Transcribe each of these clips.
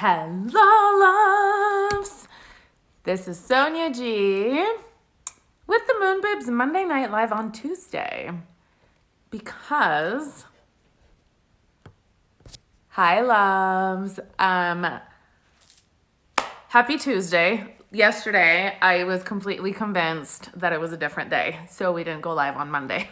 Hello, loves. This is Sonia G with the Moon Babes Monday Night Live on Tuesday. Because, hi, loves. Happy Tuesday. Yesterday, I was completely convinced that it was a different day, so we didn't go live on Monday.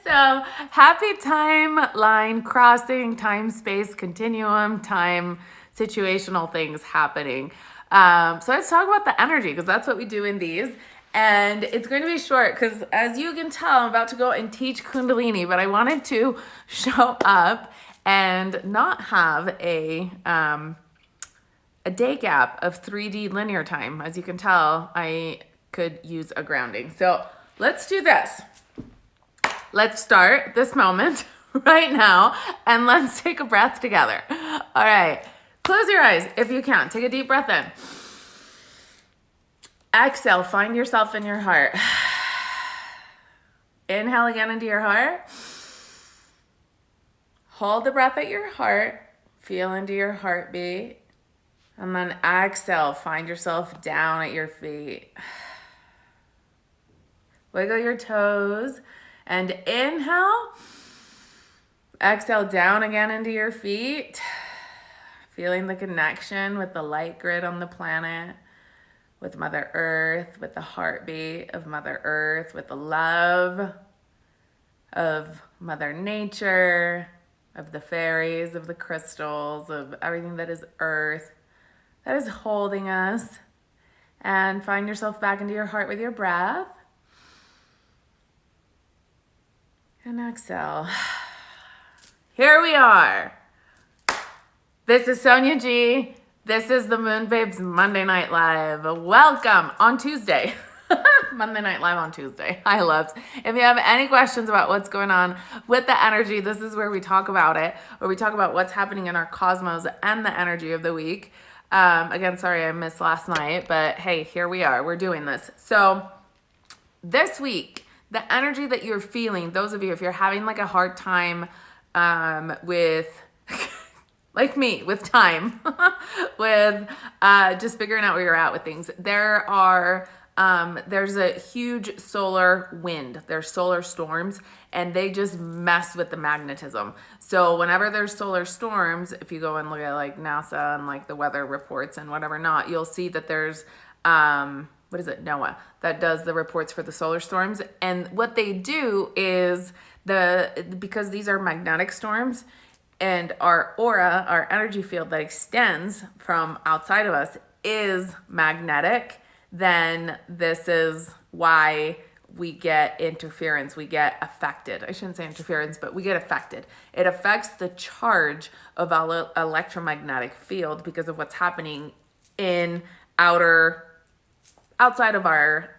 So happy timeline crossing, time space continuum, time situational things happening. So let's talk about the energy because that's what we do in these. And it's going to be short because as you can tell, I'm about to go and teach Kundalini, but I wanted to show up and not have a day gap of 3D linear time. As you can tell, I could use a grounding. So let's do this. Let's start this moment right now and let's take a breath together. All right, close your eyes if you can. Take a deep breath in. Exhale, find yourself in your heart. Inhale again into your heart. Hold the breath at your heart. Feel into your heartbeat. And then exhale, find yourself down at your feet. Wiggle your toes. And inhale, exhale down again into your feet, feeling the connection with the light grid on the planet, with Mother Earth, with the heartbeat of Mother Earth, with the love of Mother Nature, of the fairies, of the crystals, of everything that is Earth, that is holding us. And find yourself back into your heart with your breath. And exhale. Here we are. This is Sonia G. This is the Moon Babes Monday Night Live. Welcome on Tuesday. Monday Night Live on Tuesday. Hi, loves. If you have any questions about what's going on with the energy, this is where we talk about it, where we talk about what's happening in our cosmos and the energy of the week. Again, sorry I missed last night, but hey, here we are. We're doing this. So this week, the energy that you're feeling, those of you, if you're having like a hard time with, like me, with time, with just figuring out where you're at with things, there's a huge solar wind. There's solar storms, and they just mess with the magnetism. So whenever there's solar storms, if you go and look at like NASA and like the weather reports and whatever not, you'll see that there's NOAA, that does the reports for the solar storms. And what they do is because these are magnetic storms and our aura, our energy field that extends from outside of us is magnetic, then this is why we get interference, we get affected. I shouldn't say interference, but we get affected. It affects the charge of our electromagnetic field because of what's happening in outside of our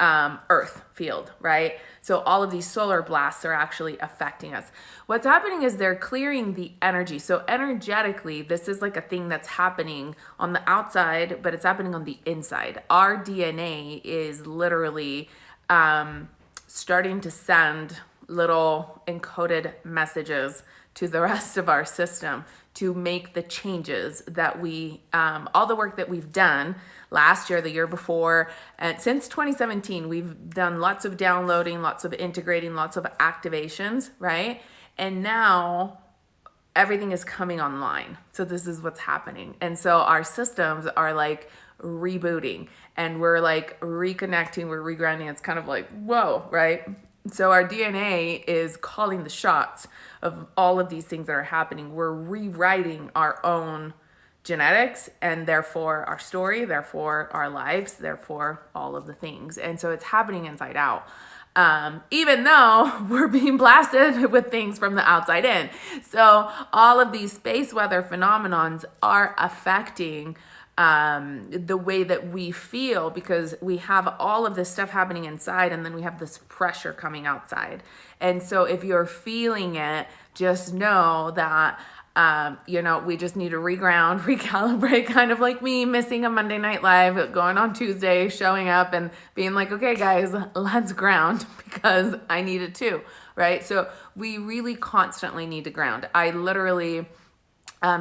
Earth field, right? So all of these solar blasts are actually affecting us. What's happening is they're clearing the energy. So energetically, this is like a thing that's happening on the outside, but it's happening on the inside. Our DNA is literally starting to send little encoded messages to the rest of our system to make the changes that we, all the work that we've done last year, the year before, and since 2017, we've done lots of downloading, lots of integrating, lots of activations, right? And now everything is coming online. So this is what's happening. And so our systems are like rebooting and we're like reconnecting, we're regrounding. It's kind of like, whoa, right? So our DNA is calling the shots of all of these things that are happening. We're rewriting our own genetics and therefore our story, therefore our lives, therefore all of the things. And so it's happening inside out. Even though we're being blasted with things from the outside in. So all of these space weather phenomenons are affecting the way that we feel because we have all of this stuff happening inside and then we have this pressure coming outside. And so if you're feeling it, just know that we just need to reground, recalibrate, kind of like me missing a Monday Night Live, going on Tuesday, showing up and being like, okay, guys, let's ground because I need it too, right? So we really constantly need to ground. I literally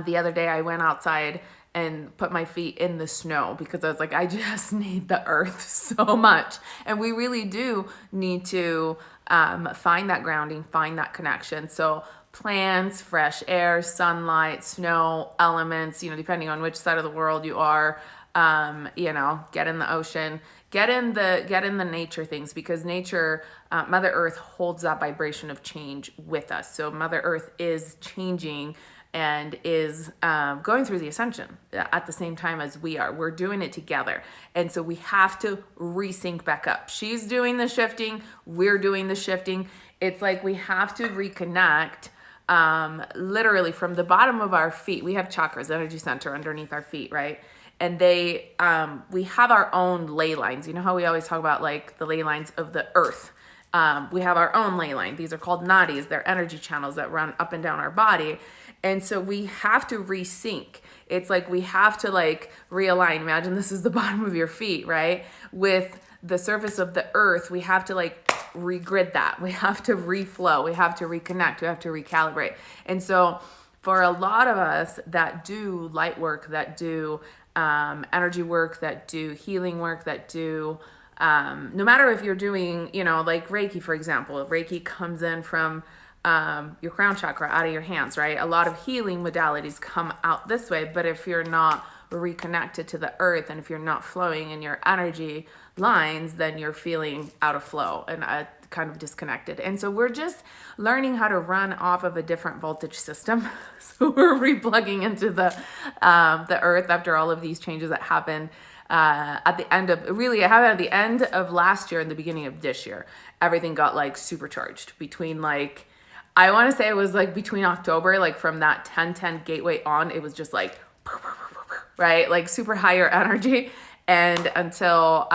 The other day I went outside and put my feet in the snow because I was like, I just need the earth so much. And we really do need to find that grounding, find that connection. So plants, fresh air, sunlight, snow, elements, depending on which side of the world you are, get in the ocean, get in the nature things, because nature, Mother Earth holds that vibration of change with us. So Mother Earth is changing and is going through the ascension at the same time as we are. We're doing it together. And so we have to resync back up. She's doing the shifting, we're doing the shifting. It's like we have to reconnect literally from the bottom of our feet. We have chakras, energy center underneath our feet, right? And we have our own ley lines. You know how we always talk about like the ley lines of the earth? We have our own ley line. These are called nadis. They're energy channels that run up and down our body. And so we have to resync. It's like we have to like realign. Imagine this is the bottom of your feet, right? With the surface of the earth, we have to like regrid that. We have to reflow. We have to reconnect. We have to recalibrate. And so for a lot of us that do light work, that do energy work, that do healing work, that do no matter if you're doing, like Reiki, for example. Reiki comes in from your crown chakra, out of your hands, right? A lot of healing modalities come out this way, but if you're not reconnected to the earth and if you're not flowing in your energy lines, then you're feeling out of flow and kind of disconnected. And so we're just learning how to run off of a different voltage system. So we're replugging into the earth after all of these changes that happened at the end of, really it happened at the end of last year and the beginning of this year. Everything got like supercharged between like, I want to say it was like between October, like from that 10/10 gateway on, it was just like, right? Like super higher energy. And until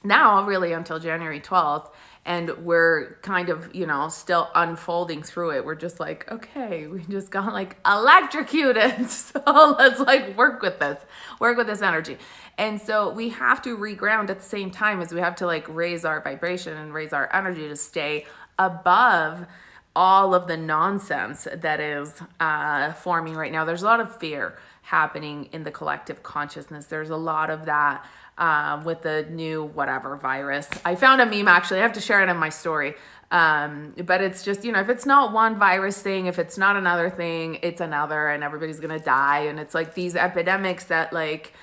now, really until January 12th. And we're kind of, still unfolding through it. We're just like, okay, we just got like electrocuted. So let's like work with this energy. And so we have to reground at the same time as we have to like raise our vibration and raise our energy to stay above all of the nonsense that is forming right now. There's a lot of fear happening in the collective consciousness. There's a lot of that with the new whatever virus. I found a meme, actually. I have to share it in my story. But it's just, if it's not one virus thing, if it's not another thing, it's another, and everybody's going to die. And it's like these epidemics that like,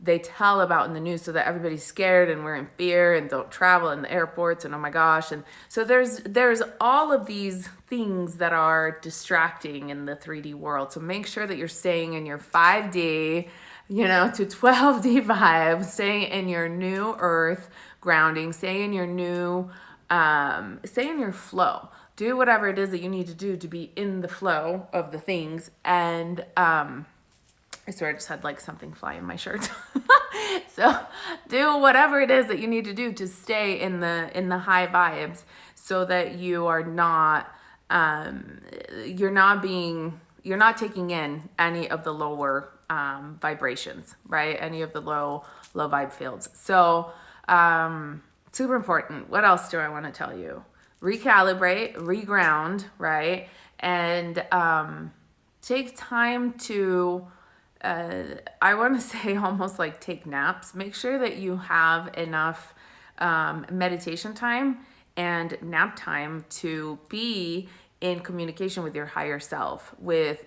they tell about in the news so that everybody's scared and we're in fear and don't travel in the airports and oh my gosh. And so there's all of these things that are distracting in the 3D world. So make sure that you're staying in your 5D, to 12D vibe, staying in your new earth grounding, stay in your new, stay in your flow. Do whatever it is that you need to do to be in the flow of the things. And, I swear I just had like something fly in my shirt. So do whatever it is that you need to do to stay in the high vibes so that you are not, you're not taking in any of the lower vibrations, right? Any of the low vibe fields. So super important. What else do I want to tell you? Recalibrate, reground, right? And take time to I want to say almost like take naps. Make sure that you have enough meditation time and nap time to be in communication with your higher self,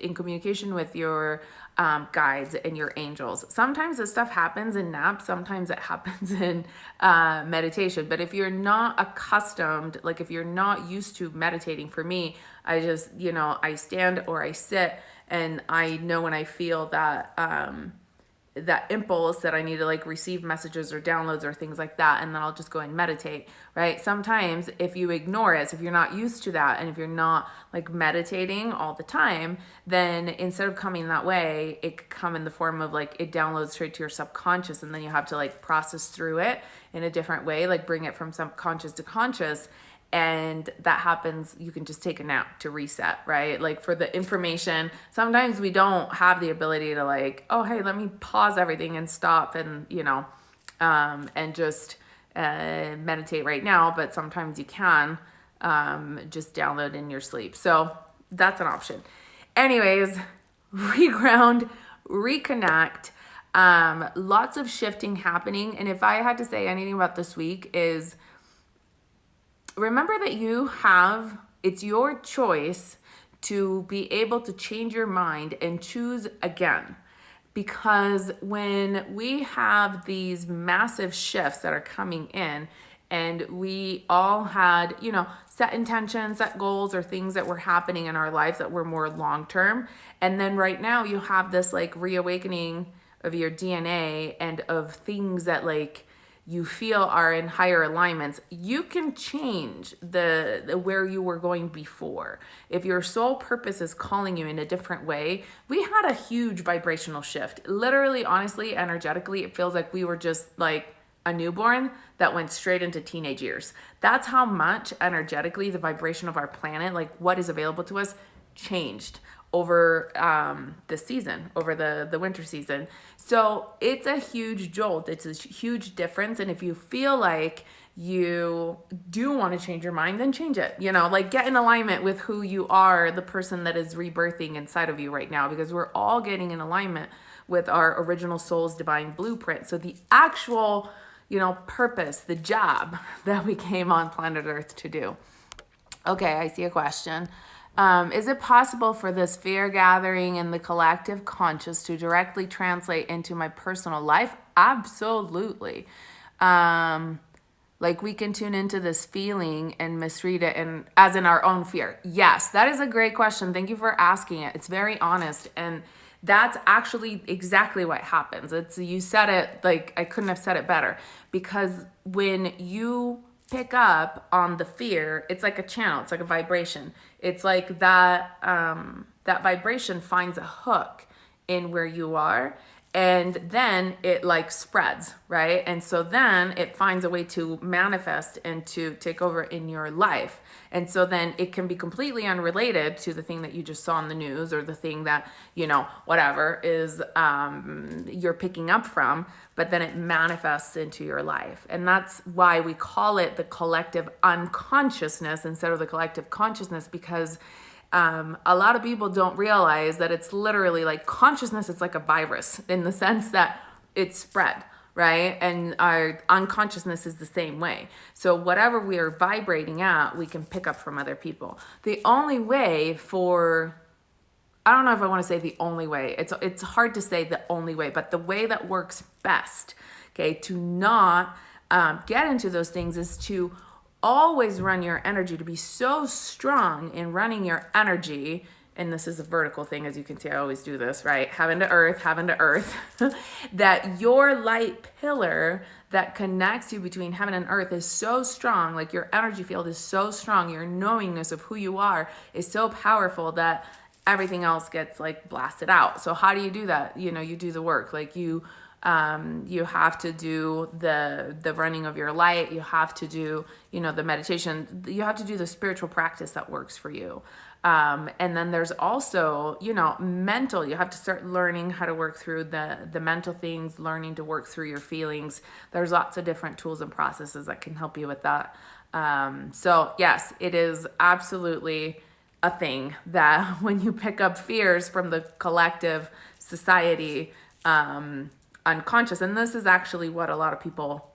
in communication with your guides and your angels. Sometimes this stuff happens in naps, sometimes it happens in meditation. But if you're not accustomed, like if you're not used to meditating, for me, I just, I stand or I sit, and I know when I feel that that impulse that I need to like receive messages or downloads or things like that, and then I'll just go and meditate, right? Sometimes if you ignore it, so if you're not used to that, and if you're not like meditating all the time, then instead of coming that way, it could come in the form of like it downloads straight to your subconscious, and then you have to like process through it in a different way, like bring it from subconscious to conscious. And that happens, you can just take a nap to reset, right? Like for the information, sometimes we don't have the ability to like, oh, hey, let me pause everything and stop and, and just meditate right now. But sometimes you can just download in your sleep. So that's an option. Anyways, reground, reconnect. Lots of shifting happening. And if I had to say anything about this week is remember that it's your choice to be able to change your mind and choose again. Because when we have these massive shifts that are coming in, and we all had, set intentions, set goals, or things that were happening in our lives that were more long term. And then right now you have this like reawakening of your DNA and of things that like you feel are in higher alignments. You can change the where you were going before. If your soul purpose is calling you in a different way, we had a huge vibrational shift. Literally, honestly, energetically, it feels like we were just like a newborn that went straight into teenage years. That's how much energetically the vibration of our planet, like what is available to us, changed over the season, over the winter season. So it's a huge jolt. It's a huge difference. And if you feel like you do want to change your mind, then change it. Like get in alignment with who you are, the person that is rebirthing inside of you right now, because we're all getting in alignment with our original soul's divine blueprint. So the actual, purpose, the job that we came on planet Earth to do. Okay, I see a question. Is it possible for this fear gathering in the collective conscious to directly translate into my personal life? Absolutely. Like we can tune into this feeling and misread it and as in our own fear. Yes, that is a great question. Thank you for asking it. It's very honest. And that's actually exactly what happens. You said it like I couldn't have said it better, because when you pick up on the fear, it's like a channel, it's like a vibration. It's like that that vibration finds a hook in where you are, and then it like spreads, right? And so then it finds a way to manifest and to take over in your life. And so then it can be completely unrelated to the thing that you just saw in the news, or the thing that, whatever is you're picking up from, but then it manifests into your life. And that's why we call it the collective unconsciousness instead of the collective consciousness, because a lot of people don't realize that it's literally like consciousness. It's like a virus in the sense that it's spread, right? And our unconsciousness is the same way. So whatever we are vibrating at, we can pick up from other people. The only way I don't know if I want to say the only way. It's hard to say the only way, but the way that works best, okay, to not get into those things is to always run your energy, to be so strong in running your energy. And this is a vertical thing, as you can see, I always do this, right? Heaven to earth, that your light pillar that connects you between heaven and earth is so strong, like your energy field is so strong, your knowingness of who you are is so powerful that everything else gets like blasted out. So how do you do that? You do the work. Like you have to do the running of your light. You have to do, the meditation. You have to do the spiritual practice that works for you. And then there's also, mental. You have to start learning how to work through the mental things, learning to work through your feelings. There's lots of different tools and processes that can help you with that. So yes, it is absolutely a thing that when you pick up fears from the collective society, unconscious, and this is actually what a lot of people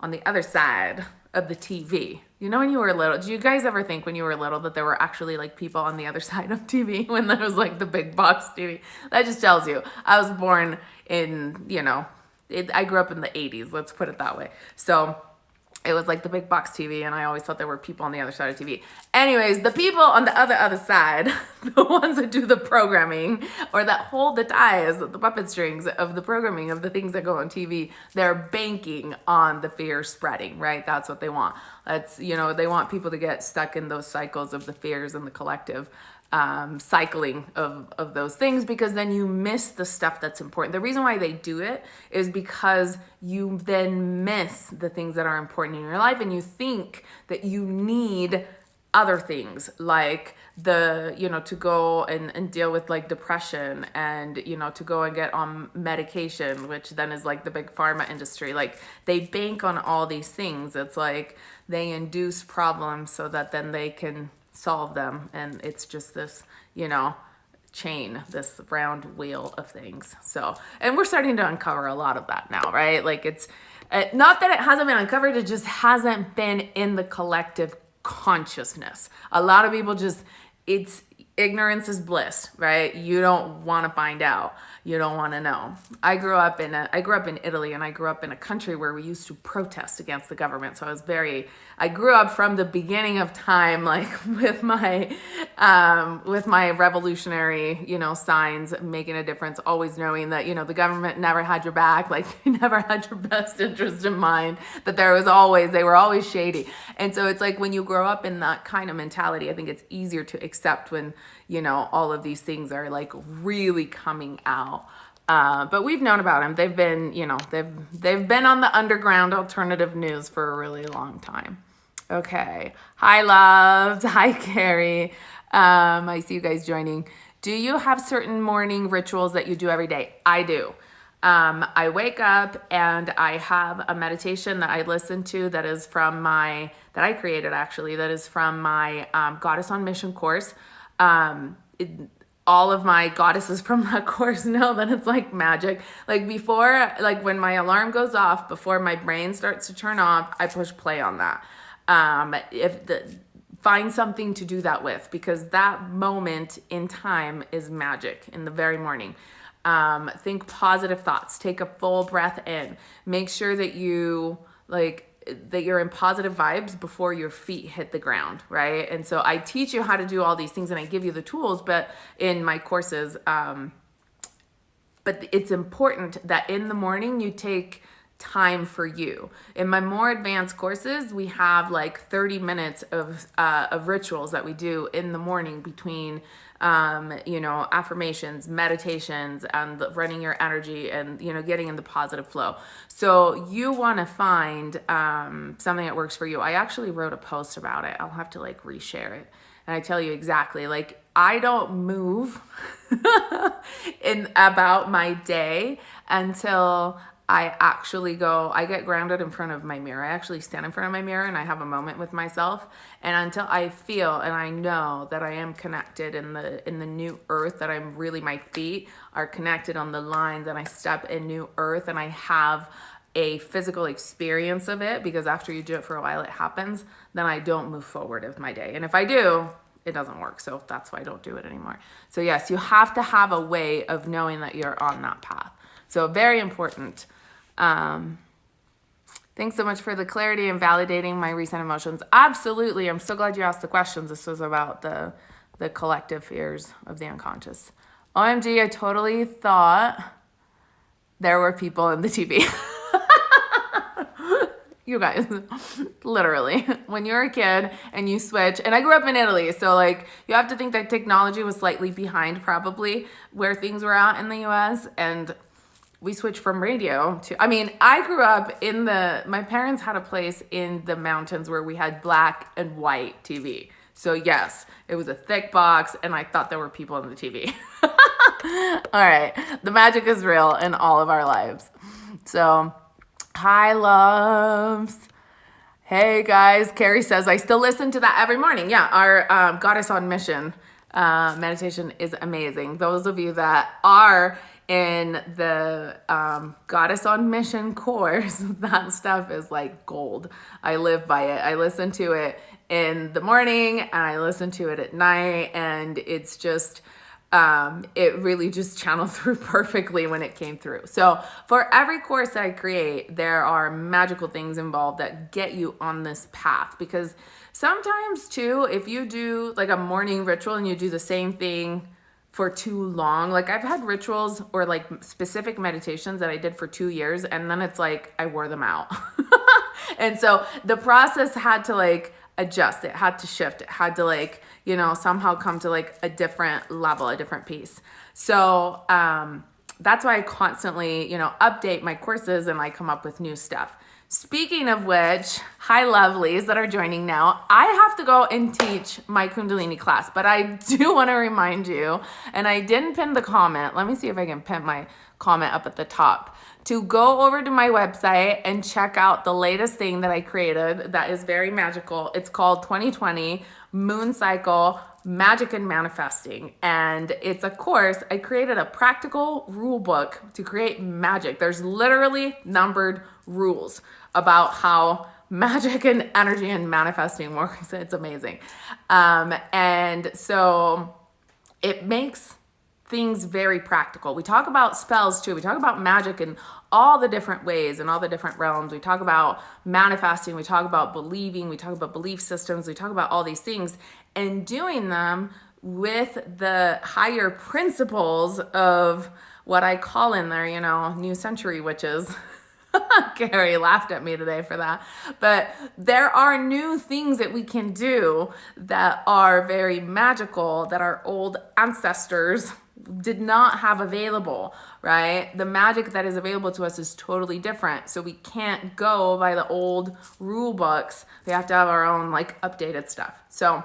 on the other side of the TV, when you were little, do you guys ever think when you were little that there were actually like people on the other side of TV when there was like the big box TV? That just tells you I was born in, I grew up in the 80s, let's put it that way. So it was like the big box TV, and I always thought there were people on the other side of TV. Anyways, the people on the other side, the ones that do the programming or that hold the ties, the puppet strings of the programming of the things that go on TV, they're banking on the fear spreading, right? That's what they want. That's, they want people to get stuck in those cycles of the fears and the collective cycling of those things, because then you miss the stuff that's important. The reason why they do it is because you then miss the things that are important in your life, and you think that you need other things like to go and deal with like depression, and to go and get on medication, which then is like the big pharma industry. Like they bank on all these things. It's like they induce problems so that then they can solve them, and it's just this chain, this round wheel of things. So, and we're starting to uncover a lot of that now, right? Like it's not that it hasn't been uncovered, it just hasn't been in the collective consciousness. A lot of people just, it's ignorance is bliss, right? You don't want to find out. You don't want to know. I grew up in Italy, and I grew up in a country where we used to protest against the government. So I grew up from the beginning of time, like with my revolutionary, signs, making a difference, always knowing that, the government never had your back, like they never had your best interest in mind, that they were always shady. And so it's like when you grow up in that kind of mentality, I think it's easier to accept when, all of these things are like really coming out. But we've known about them. They've been, they've been on the underground alternative news for a really long time. Okay. Hi, loves. Hi, Carrie. I see you guys joining. Do you have certain morning rituals that you do every day? I do. I wake up and I have a meditation that I listen to that I created actually, that is from my Goddess on Mission course. All of my goddesses from that course know that it's like magic. Like when my alarm goes off, before my brain starts to turn off, I push play on that. Find something to do that with, because that moment in time is magic in the very morning. Think positive thoughts, take a full breath in, make sure that you're in positive vibes before your feet hit the ground, right? And so I teach you how to do all these things and I give you the tools, but in my courses, but it's important that in the morning you take time for you. In my more advanced courses, we have like 30 minutes of rituals that we do in the morning between affirmations, meditations, and running your energy and, getting in the positive flow. So you want to find something that works for you. I actually wrote a post about it. I'll have to reshare it. And I tell you exactly, I don't move about my day until I get grounded in front of my mirror. I actually stand in front of my mirror and I have a moment with myself. And until I feel and I know that I am connected in the new earth, that my feet are connected on the line, that I step in new earth and I have a physical experience of it, because after you do it for a while, it happens, then I don't move forward with my day. And if I do, it doesn't work. So that's why I don't do it anymore. So yes, you have to have a way of knowing that you're on that path. So very important. Thanks so much for the clarity and validating my recent emotions. Absolutely. I'm so glad you asked the questions. This was about the collective fears of the unconscious. OMG, I totally thought there were people in the TV. You guys, literally, when you're a kid and you switch, and I grew up in Italy, so you have to think that technology was slightly behind probably where things were at in the US, and we switched from radio to, I grew up my parents had a place in the mountains where we had black and white TV. So yes, it was a thick box and I thought there were people in the TV. All right, the magic is real in all of our lives. So, hi loves. Hey guys, Carrie says, I still listen to that every morning. Yeah, our Goddess on Mission meditation is amazing. Those of you that are in the Goddess on Mission course, that stuff is like gold. I live by it. I listen to it in the morning and I listen to it at night, and it's just, it really just channeled through perfectly when it came through. So for every course that I create, there are magical things involved that get you on this path, because sometimes too, if you do a morning ritual and you do the same thing for too long, I've had rituals or specific meditations that I did for 2 years, and then it's I wore them out. And so the process had to adjust, it had to shift, it had to somehow come to a different level, a different piece. So that's why I constantly update my courses and I come up with new stuff. Speaking of which, hi lovelies that are joining now. I have to go and teach my Kundalini class, but I do want to remind you, and I didn't pin the comment. Let me see if I can pin my comment up at the top, to go over to my website and check out the latest thing that I created that is very magical. It's called 2020 Moon Cycle Magic and Manifesting. And it's a course. I created a practical rule book to create magic. There's literally numbered rules about how magic and energy and manifesting works. It's amazing. And so it makes things very practical. We talk about spells too. We talk about magic in all the different ways and all the different realms. We talk about manifesting. We talk about believing. We talk about belief systems. We talk about all these things and doing them with the higher principles of what I call in there, you know, new century witches. Gary laughed at me today for that. But there are new things that we can do that are very magical that our old ancestors did not have available, right? The magic that is available to us is totally different. So we can't go by the old rule books. We have to have our own like updated stuff. So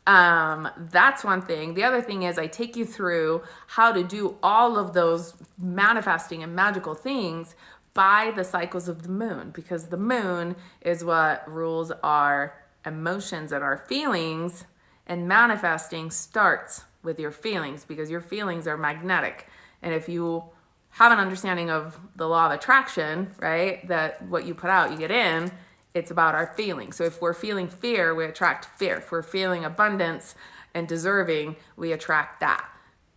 that's one thing. The other thing is I take you through how to do all of those manifesting and magical things by the cycles of the moon, because the moon is what rules our emotions and our feelings, and manifesting starts with your feelings because your feelings are magnetic. And if you have an understanding of the law of attraction, right, that what you put out, you get in, it's about our feelings. So if we're feeling fear, we attract fear. If we're feeling abundance and deserving, we attract that.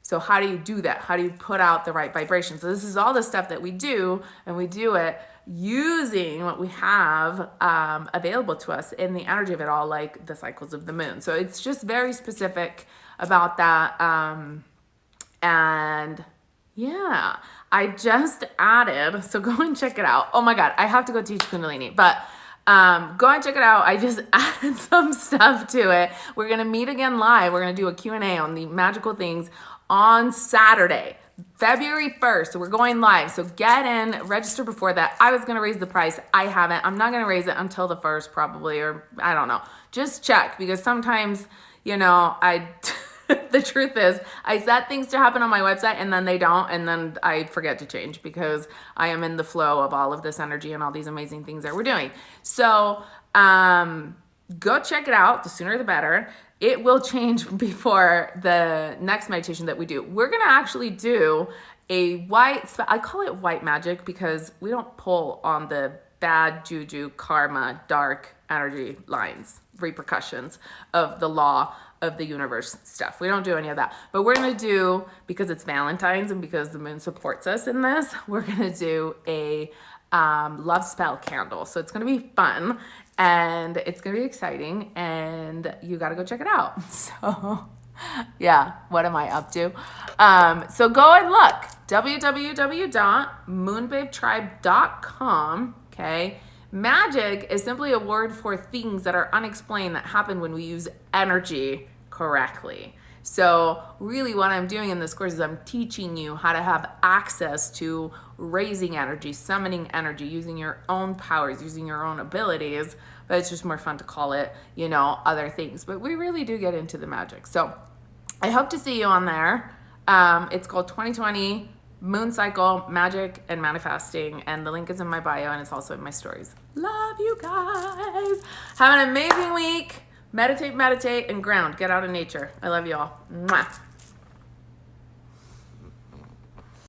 So how do you do that? How do you put out the right vibration? So this is all the stuff that we do, and we do it using what we have available to us in the energy of it all, like the cycles of the moon. So it's just very specific about that. And yeah, I just added, so go and check it out. Oh my God, I have to go teach Kundalini, but go and check it out. I just added some stuff to it. We're going to meet again live. We're going to do a Q&A on the magical things on Saturday, February 1st. So we're going live. So get in, register before that. I was going to raise the price. I haven't. I'm not going to raise it until the 1st probably, or I don't know. Just check, because sometimes, you know, the truth is I set things to happen on my website and then they don't, and then I forget to change because I am in the flow of all of this energy and all these amazing things that we're doing. So go check it out. The sooner the better. It will change before the next meditation that we do. We're going to actually do a I call it white magic because we don't pull on the bad juju, karma, dark energy lines, repercussions of the law of the universe stuff. We don't do any of that. But we're going to do, because it's Valentine's and because the moon supports us in this, we're going to do a love spell candle. So it's going to be fun and it's going to be exciting, and you got to go check it out. So yeah, what am I up to? So go and look, www.moonbabetribe.com. Okay. Magic is simply a word for things that are unexplained that happen when we use energy correctly. So really what I'm doing in this course is I'm teaching you how to have access to raising energy, summoning energy, using your own powers, using your own abilities, but it's just more fun to call it, you know, other things. But we really do get into the magic. So I hope to see you on there. It's called 2020 Moon Cycle, Magic and Manifesting, and the link is in my bio and it's also in my stories. Love you guys. Have an amazing week. Meditate, and ground. Get out in nature. I love you all. Mwah.